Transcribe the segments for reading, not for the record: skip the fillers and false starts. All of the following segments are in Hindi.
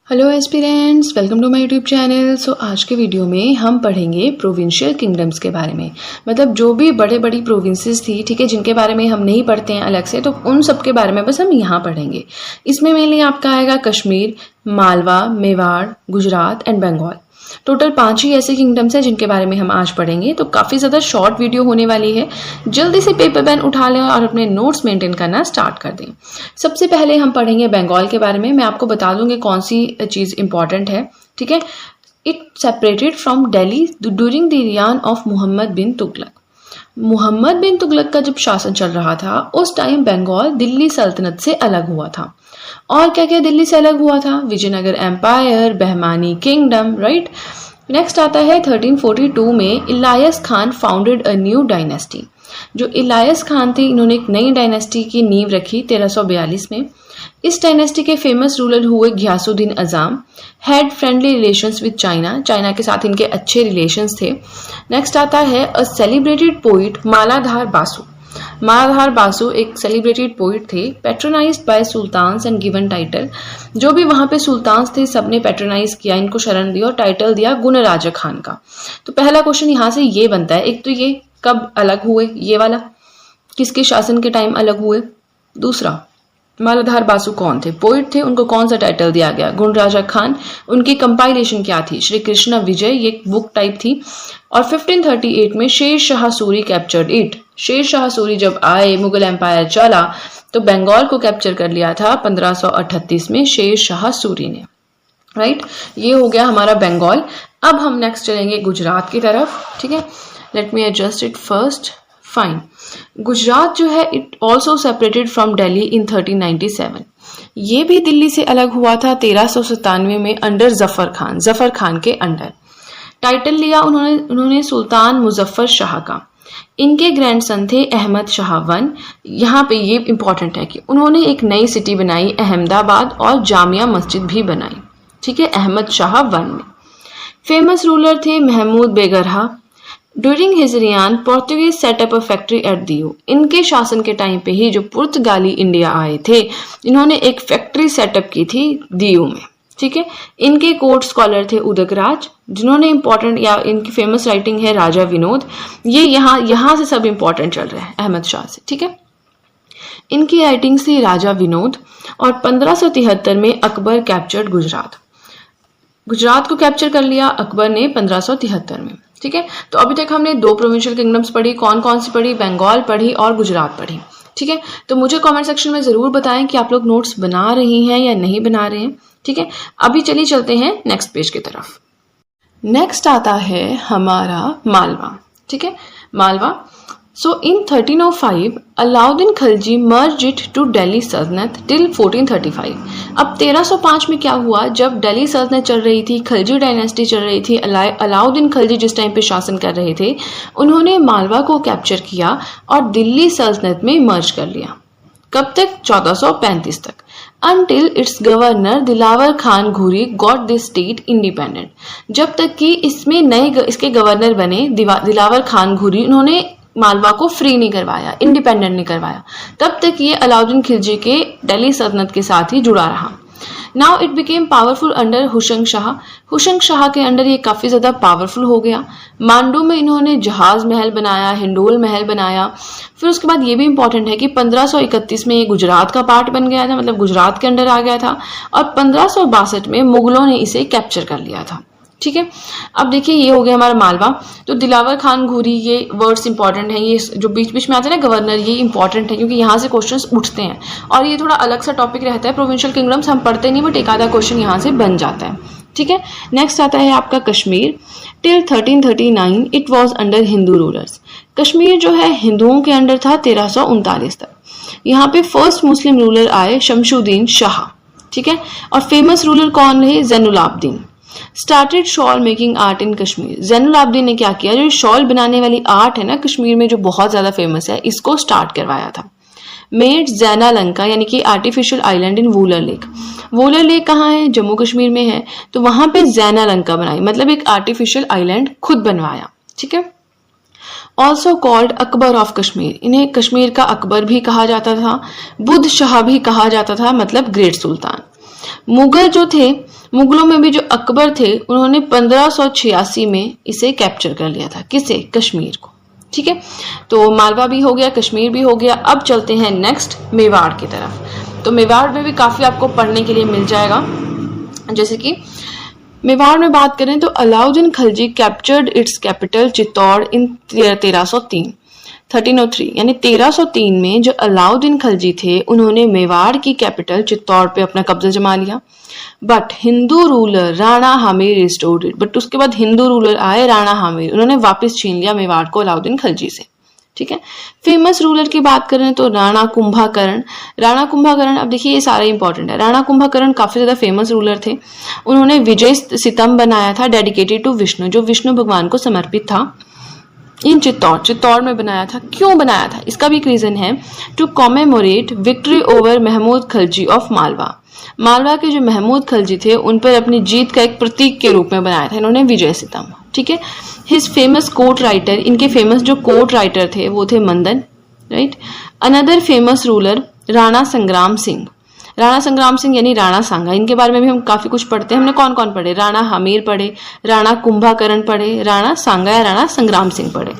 Hello aspirants, welcome to my YouTube channel. So आज के वीडियो में हम पढ़ेंगे प्रोविंशियल किंगडम्स के बारे में। मतलब जो भी बड़े बड़ी प्रोविंसेस थी, ठीक है, जिनके बारे में हम नहीं पढ़ते हैं अलग से, तो उन सब के बारे में बस हम यहाँ पढ़ेंगे। इसमें मेनली आपका आएगा कश्मीर, मालवा, मेवाड़, गुजरात एंड बंगाल। टोटल 5 ही ऐसे किंगडम्स हैं जिनके बारे में हम आज पढ़ेंगे। तो काफ़ी ज़्यादा शॉर्ट वीडियो होने वाली है। जल्दी से पेपर पेन उठा लें और अपने नोट्स मेंटेन करना स्टार्ट कर दें। सबसे पहले हम पढ़ेंगे बंगाल के बारे में। मैं आपको बता दूंगी कौन सी चीज़ इंपॉर्टेंट है, ठीक है। It separated from Delhi during the reign of Mohammad bin Tughlaq. Mohammad bin Tughlaq का जब शासन चल रहा था उस टाइम बंगाल दिल्ली सल्तनत से अलग हुआ था। और क्या क्या दिल्ली से अलग हुआ था? Vijayanagar empire, Bahmani kingdom, right. Next आता है 1342 में Ilyas Khan founded a new dynasty. जो इलायस खान थे, इन्होंने एक नई डायनेस्टी की नींव रखी 1342 में। इस डायनेस्टी के फेमस रूलर हुए Ghiyasuddin Azam. Had friendly relations with China, China के साथ इनके अच्छे रिलेशंस थे। नेक्स्ट आता है a celebrated poet Maladhar Basu. Maladhar Basu एक सेलिब्रेटेड पोइट थे, patronised by sultans and given title. जो भी वहां पे सुल्तान्स थे सबने पैट्रोनाइज किया, इनको शरण दी और टाइटल दिया गुणराजा खान का। तो पहला क्वेश्चन यहाँ से ये बनता है, एक तो ये कब अलग हुए, ये वाला किसके शासन के टाइम अलग हुए। दूसरा, मालाधार बासु कौन थे? पोइट थे, उनको कौन सा टाइटल दिया गया? गुणराजा खान। उनकी कंपाइलेशन क्या थी? श्री कृष्ण विजय, ये बुक टाइप थी। और 1538 में शेर शाह सूरी कैप्चर्ड इट। शेर शाह सूरी जब आए, मुगल एम्पायर चला, तो बंगाल को कैप्चर कर लिया था 1538 में शेर शाह सूरी ने, राइट। ये हो गया हमारा बंगाल। अब हम नेक्स्ट चलेंगे गुजरात की तरफ, ठीक है। Let me adjust it first. Fine. Gujarat जो है it also separated from Delhi in 1397। ये भी दिल्ली से अलग हुआ था 1397 में अंडर जफर खान के अंडर। टाइटल लिया उन्होंने सुल्तान मुजफ्फर शाह का। इनके ग्रैंडसन थे अहमद शाह वन। यहाँ पे ये इंपॉर्टेंट है कि उन्होंने एक नई सिटी बनाई अहमदाबाद और जामिया मस्जिद भी बनाई, ठीक है, अहमद शाह वन में। फेमस रूलर थे Mahmud Begarha. During his reign Portuguese set up a factory at Diu. इनके शासन के टाइम पे ही जो पुर्तगाली इंडिया आए थे, इन्होंने एक फैक्ट्री सेटअप की थी दियो में, ठीक है। इनके कोर्ट स्कॉलर थे उदकराज, जिन्होंने इंपॉर्टेंट या इनकी फेमस राइटिंग है राजा विनोद। ये यहाँ से सब इंपॉर्टेंट चल रहा है अहमद शाह से, ठीक है। इनकी राइटिंग्स थी राजा विनोद। और 1573 में अकबर कैप्चर्ड गुजरात को कैप्चर कर लिया अकबर ने 1573 में, ठीक है। तो अभी तक हमने 2 प्रोविंशियल किंगडम्स पढ़ी। कौन कौन सी पढ़ी? बंगाल पढ़ी और गुजरात पढ़ी, ठीक है। तो मुझे कमेंट सेक्शन में जरूर बताएं कि आप लोग नोट्स बना रही हैं या नहीं बना रहे हैं, ठीक है। अभी चलिए चलते हैं नेक्स्ट पेज की तरफ। नेक्स्ट आता है हमारा मालवा, ठीक है, Malwa. So in 1305 Alauddin Khilji merge it to Delhi सल्तनत टिल 1435। अब 1305 में क्या हुआ, जब दिल्ली सल्तनत चल रही थी, खिलजी डायनेस्टी चल रही थी, अलाउद्दीन खिलजी जिस टाइम पे शासन कर रहे थे, उन्होंने मालवा को कैप्चर किया और दिल्ली सल्तनत में मर्ज कर लिया। कब तक? 1435 तक। Until its governor Dilawar Khan घुरी गॉट दिस स्टेट इंडिपेंडेंट। जब तक कि इसके गवर्नर बने दिलावर खान घुरी, उन्होंने मालवा को फ्री नहीं करवाया, इंडिपेंडेंट नहीं करवाया, तब तक ये अलाउद्दीन खिलजी के दिल्ली सल्तनत के साथ ही जुड़ा रहा। Now it became powerful under Hushang Shah. Hushang Shah के अंडर ये काफ़ी ज़्यादा पावरफुल हो गया। मांडू में इन्होंने जहाज महल बनाया, हिंडोल महल बनाया। फिर उसके बाद ये भी इंपॉर्टेंट है कि 1531 में ये गुजरात का पार्ट बन गया था, मतलब गुजरात के अंडर आ गया था। और 1562 में मुगलों ने इसे कैप्चर कर लिया था, ठीक है। अब देखिए ये हो गया हमारा मालवा। तो दिलावर खान घुरी, ये वर्ड्स इंपॉर्टेंट हैं। ये जो बीच बीच में आते हैं ना गवर्नर, ये इंपॉर्टेंट है क्योंकि यहाँ से क्वेश्चंस उठते हैं और ये थोड़ा अलग सा टॉपिक रहता है। प्रोविंशियल किंगडम्स हम पढ़ते नहीं, बट एक आधा क्वेश्चन यहाँ से बन जाता है, ठीक है। नेक्स्ट आता है आपका Kashmir. Till 1339 it was under Hindu rulers. Kashmir जो है हिंदुओं के अंडर था 1339 तक। यहाँ पे फर्स्ट मुस्लिम रूलर आए शमशुद्दीन शाह, ठीक है। और फेमस रूलर कौन रहे? Zainulabidin. Started shawl making art in Kashmir. Zainulabidin ने क्या किया, जो शॉल बनाने वाली आर्ट है ना कश्मीर में, जो बहुत ज्यादा फेमस है, इसको स्टार्ट करवाया था। मेड जैना लंका यानी कि artificial island in Wular lake. Wular lake कहाँ है? जम्मू कश्मीर में है। तो वहां पे जैना लंका बनाई, मतलब एक आर्टिफिशियल आइलैंड खुद बनवाया, ठीक है। Also called Akbar of Kashmir. इन्हें कश्मीर का अकबर भी कहा जाता था, बुद्ध शाह भी कहा जाता था, मतलब ग्रेट सुल्तान। मुगल जो थे, मुगलों में भी जो अकबर थे, उन्होंने 1586 में इसे कैप्चर कर लिया था। किसे? कश्मीर को। ठीक है, तो मालवा भी हो गया, कश्मीर भी हो गया। अब चलते हैं नेक्स्ट मेवाड़ की तरफ। तो मेवाड़ में भी काफ़ी आपको पढ़ने के लिए मिल जाएगा। जैसे कि मेवाड़ में बात करें तो Alauddin Khilji captured its capital Chittor in 1303 यानी 1303 में जो अलाउद्दीन खिलजी थे, उन्होंने मेवाड़ की कैपिटल चित्तौड़ पे अपना कब्जा जमा लिया। But Hindu ruler Rana Hamir restored it. But उसके बाद हिंदू रूलर आए राणा हामिर, उन्होंने वापस छीन लिया मेवाड़ को अलाउद्दीन खिलजी से। ठीक है, फेमस रूलर की बात करें तो राणा कुंभकर्ण। राणा कुंभकर्ण, अब देखिए ये सारे इंपॉर्टेंट है। राणा कुंभकर्ण काफी ज्यादा फेमस रूलर थे। उन्होंने विजय स्तंभ बनाया था डेडिकेटेड टू विष्णु, जो विष्णु भगवान को समर्पित था। इन चित्तौड़ में बनाया था। क्यों बनाया था? इसका भी एक रीजन है, to commemorate victory over Mahmud Khilji of Malwa. Malwa के जो महमूद खिलजी थे, उन पर अपनी जीत का एक प्रतीक के रूप में बनाया था इन्होंने विजय स्तंभ। ठीक है, हिज फेमस कोर्ट राइटर, इनके फेमस जो कोर्ट राइटर थे वो थे Mandan. Right, another famous ruler Rana Sangram Singh. Rana Sangram Singh यानी राणा सांगा, इनके बारे में भी हम काफी कुछ पढ़ते हैं। हमने कौन कौन पढ़े? राणा हमीर पढ़े, राणा कुंभकर्ण पढ़े, राणा सांगा या राणा संग्राम सिंह पढ़े।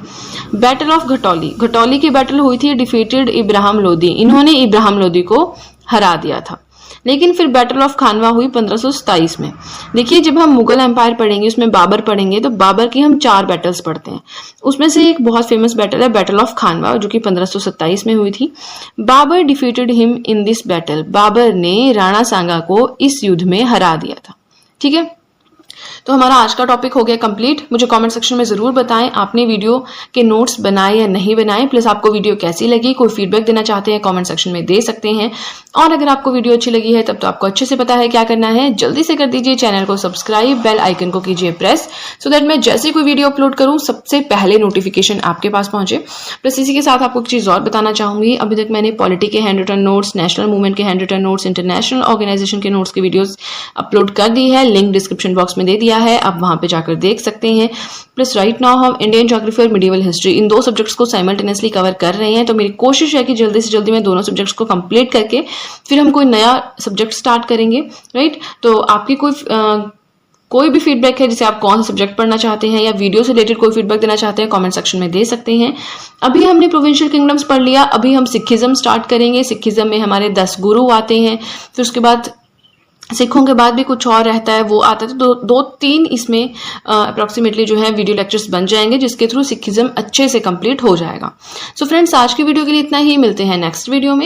बैटल ऑफ घटौली, घटौली की बैटल हुई थी, डिफीटेड इब्राहिम लोदी, इन्होंने इब्राहिम लोदी को हरा दिया था। लेकिन फिर बैटल ऑफ खानवा हुई 1527 में। देखिए, जब हम मुगल एम्पायर पढ़ेंगे, उसमें बाबर पढ़ेंगे, तो बाबर की हम 4 बैटल्स पढ़ते हैं। उसमें से एक बहुत फेमस बैटल है बैटल ऑफ खानवा, जो कि 1527 में हुई थी। Babur defeated him in this battle, Babur ने राणा सांगा को इस युद्ध में हरा दिया था। ठीक है, तो हमारा आज का टॉपिक हो गया कंप्लीट। मुझे कमेंट सेक्शन में जरूर बताएं आपने वीडियो के नोट्स बनाए या नहीं बनाए, प्लस आपको वीडियो कैसी लगी। कोई फीडबैक देना चाहते हैं कमेंट सेक्शन में दे सकते हैं। और अगर आपको वीडियो अच्छी लगी है तब तो आपको अच्छे से पता है क्या करना है, जल्दी से कर दीजिए चैनल को सब्सक्राइब, बेल आइकन को कीजिए प्रेस, सो दैट मैं जैसे कोई वीडियो अपलोड करूँ सबसे पहले नोटिफिकेशन आपके पास पहुंचे। प्लस इसी के साथ आपको एक चीज और बताना चाहूंगी, अभी तक मैंने पॉलिटी के handwritten notes, national movement के handwritten notes, international organisation के नोट्स की वीडियोस अपलोड कर दी है, लिंक डिस्क्रिप्शन बॉक्स में दे दिया है, आप वहां पे जाकर देख सकते हैं। प्लस राइट नाउ हम इंडियन ज्योग्राफी और मिडिवल हिस्ट्री, इन 2 सब्जेक्ट्स को साइमल्टेनियसली कवर कर रहे हैं। तो मेरी कोशिश है कि जल्दी से जल्दी मैं दोनों सब्जेक्ट्स को कंप्लीट करके फिर हम कोई नया सब्जेक्ट स्टार्ट करेंगे। राइट, तो आपकी कोई भी फीडबैक है, जैसे आप कौन सा सब्जेक्ट पढ़ना चाहते हैं या वीडियो से रिलेटेड कोई फीडबैक देना चाहते हैं, कमेंट सेक्शन में दे सकते हैं। अभी हमने प्रोविंशियल किंगडम्स पढ़ लिया, अभी हम सिखिज्म स्टार्ट करेंगे। सिखिज्म में हमारे 10 गुरु आते हैं, फिर उसके बाद सिखों के बाद भी कुछ और रहता है, वो आता है। तो 2-3 इसमें अप्रोक्सीमेटली जो है वीडियो लेक्चर्स बन जाएंगे, जिसके थ्रू सिखिज्म अच्छे से कंप्लीट हो जाएगा। सो फ्रेंड्स, आज की वीडियो के लिए इतना ही, मिलते हैं नेक्स्ट वीडियो में।